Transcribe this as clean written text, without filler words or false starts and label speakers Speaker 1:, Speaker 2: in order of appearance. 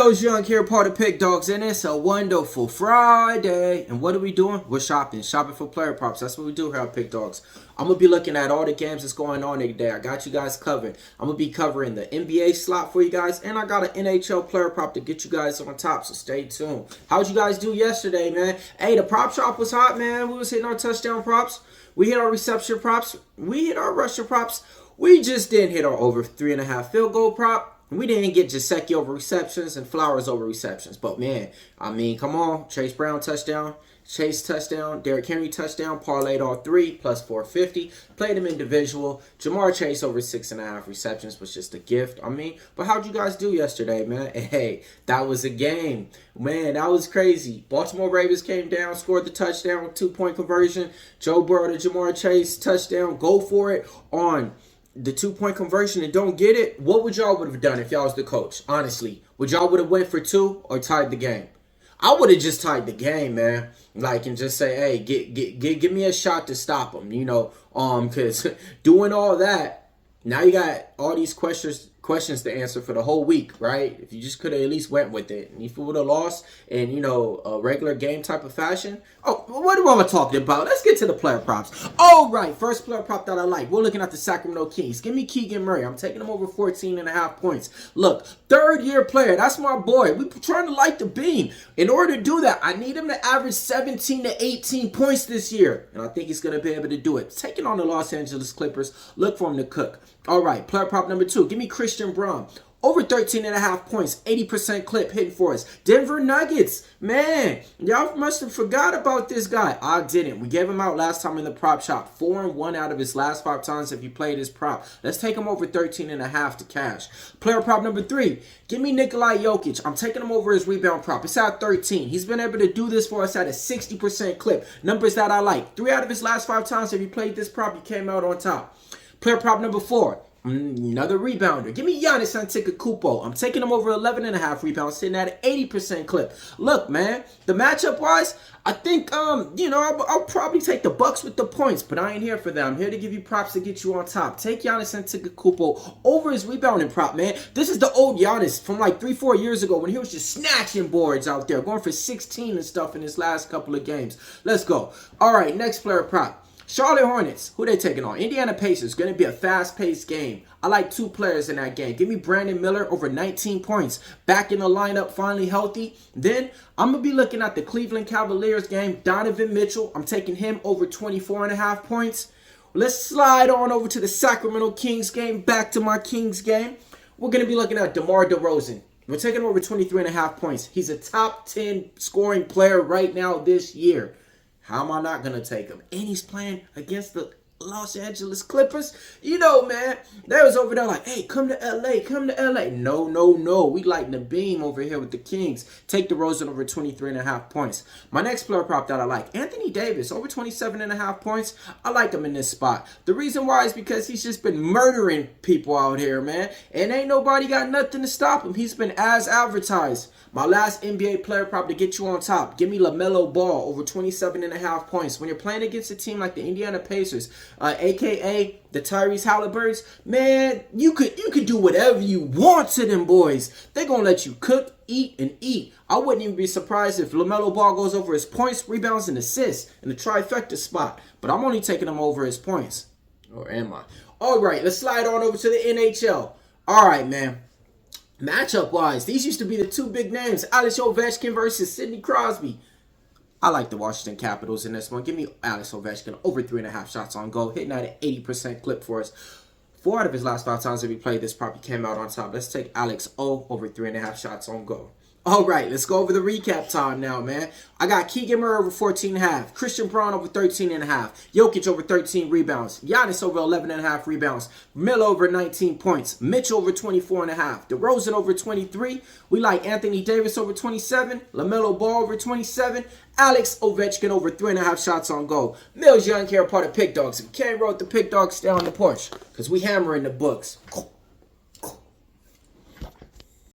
Speaker 1: Millz Young here, part of Pick Dawgz, and it's a wonderful Friday. And what are we doing? We're shopping for player props. That's what we do here at Pick Dawgz. I'm going to be looking at all the games that's going on today. I got you guys covered. I'm going to be covering the NBA slot for you guys, and I got an NHL player prop to get you guys on top, so stay tuned. How'd you guys do yesterday, man? Hey, the prop shop was hot, man. We was hitting our touchdown props. We hit our reception props. We hit our rusher props. We just didn't hit our over 3.5 field goal prop. We didn't get Gesicki over receptions and Flowers over receptions. But, man, I mean, come on. Chase Brown touchdown. Chase touchdown. Derrick Henry touchdown. Parlayed all three. Plus 450. Played him individual. Jamar Chase over 6.5 receptions was just a gift. I mean, but how'd you guys do yesterday, man? Hey, that was a game. Man, that was crazy. Baltimore Ravens came down, scored the touchdown, 2-point conversion. Joe Burrow to Jamar Chase touchdown. Go for it on the 2-point conversion and don't get it. What would y'all would have done if y'all was the coach? Honestly, would y'all would have went for 2 or tied the game? I would have just tied the game, man. Like, and just say, hey, give me a shot to stop them, you know, because doing all that, now you got all these questions to answer for the whole week, right? If you just could have at least went with it. And if you would have lost in, you know, a regular game type of fashion. Oh, what am I talking about? Let's get to the player props. All right, first player prop that I like. We're looking at the Sacramento Kings. Give me Keegan Murray. I'm taking him over 14.5 points. Look, third-year player. That's my boy. We're trying to light the beam. In order to do that, I need him to average 17 to 18 points this year. And I think he's going to be able to do it. Taking on the Los Angeles Clippers. Look for him to cook. All right, player prop number 2. Give me Christian Braun. Over 13.5 points, 80% clip hitting for us. Denver Nuggets, man, y'all must have forgot about this guy. I didn't. We gave him out last time in the prop shop. 4-1 out of his last 5 times if you played his prop. Let's take him over 13.5 to cash. Player prop number 3, give me Nikola Jokic. I'm taking him over his rebound prop. It's at 13. He's been able to do this for us at a 60% clip. Numbers that I like. 3 out of his last 5 times if you played this prop, he came out on top. Player prop number 4. Another rebounder. Give me Giannis Antetokounmpo. I'm taking him over 11.5 rebounds, sitting at an 80% clip. Look, man, the matchup wise, I think you know, I'll probably take the Bucks with the points, but I ain't here for that. I'm here to give you props to get you on top. Take Giannis Antetokounmpo over his rebounding prop, man. This is the old Giannis from like 3-4 years ago when he was just snatching boards out there, going for 16 and stuff in his last couple of games. Let's go. All right, next player prop. Charlotte Hornets, who they taking on? Indiana Pacers, going to be a fast-paced game. I like 2 players in that game. Give me Brandon Miller over 19 points. Back in the lineup, finally healthy. Then, I'm going to be looking at the Cleveland Cavaliers game. Donovan Mitchell, I'm taking him over 24.5 points. Let's slide on over to the Sacramento Kings game. Back to my Kings game. We're going to be looking at DeMar DeRozan. We're taking him over 23.5 points. He's a top 10 scoring player right now this year. How am I not going to take him? And he's playing against the Los Angeles Clippers. You know, man, they was over there like, hey, come to L.A., come to L.A. No, no, no. We lighting the beam over here with the Kings. Take DeRozan over 23.5 points. My next player prop that I like, Anthony Davis, over 27.5 points. I like him in this spot. The reason why is because he's just been murdering people out here, man. And ain't nobody got nothing to stop him. He's been as advertised. My last NBA player prop to get you on top. Give me LaMelo Ball over 27.5 points. When you're playing against a team like the Indiana Pacers, a.k.a. the Tyrese Halliburtons, man, you could do whatever you want to them boys. They're going to let you cook, eat, and eat. I wouldn't even be surprised if LaMelo Ball goes over his points, rebounds, and assists in the trifecta spot. But I'm only taking him over his points. Or am I? All right, let's slide on over to the NHL. All right, man. Matchup-wise, these used to be the 2 big names. Alex Ovechkin versus Sidney Crosby. I like the Washington Capitals in this one. Give me Alex Ovechkin over 3.5 shots on goal. Hitting at an 80% clip for us. 4 out of his last 5 times that we played this prop, he came out on top. Let's take Alex O over 3.5 shots on goal. All right, let's go over the recap time now, man. I got Keegan Murray over 14.5. Christian Braun over 13.5. Jokic over 13 rebounds. Giannis over 11.5 rebounds. Miller over 19 points. Mitch over 24.5. DeRozan over 23. We like Anthony Davis over 27. LaMelo Ball over 27. Alex Ovechkin over 3.5 shots on goal. Millz Young here, part of Pick Dawgz. If you can't roll with the Pick Dawgz, stay on the porch, because we hammering the books.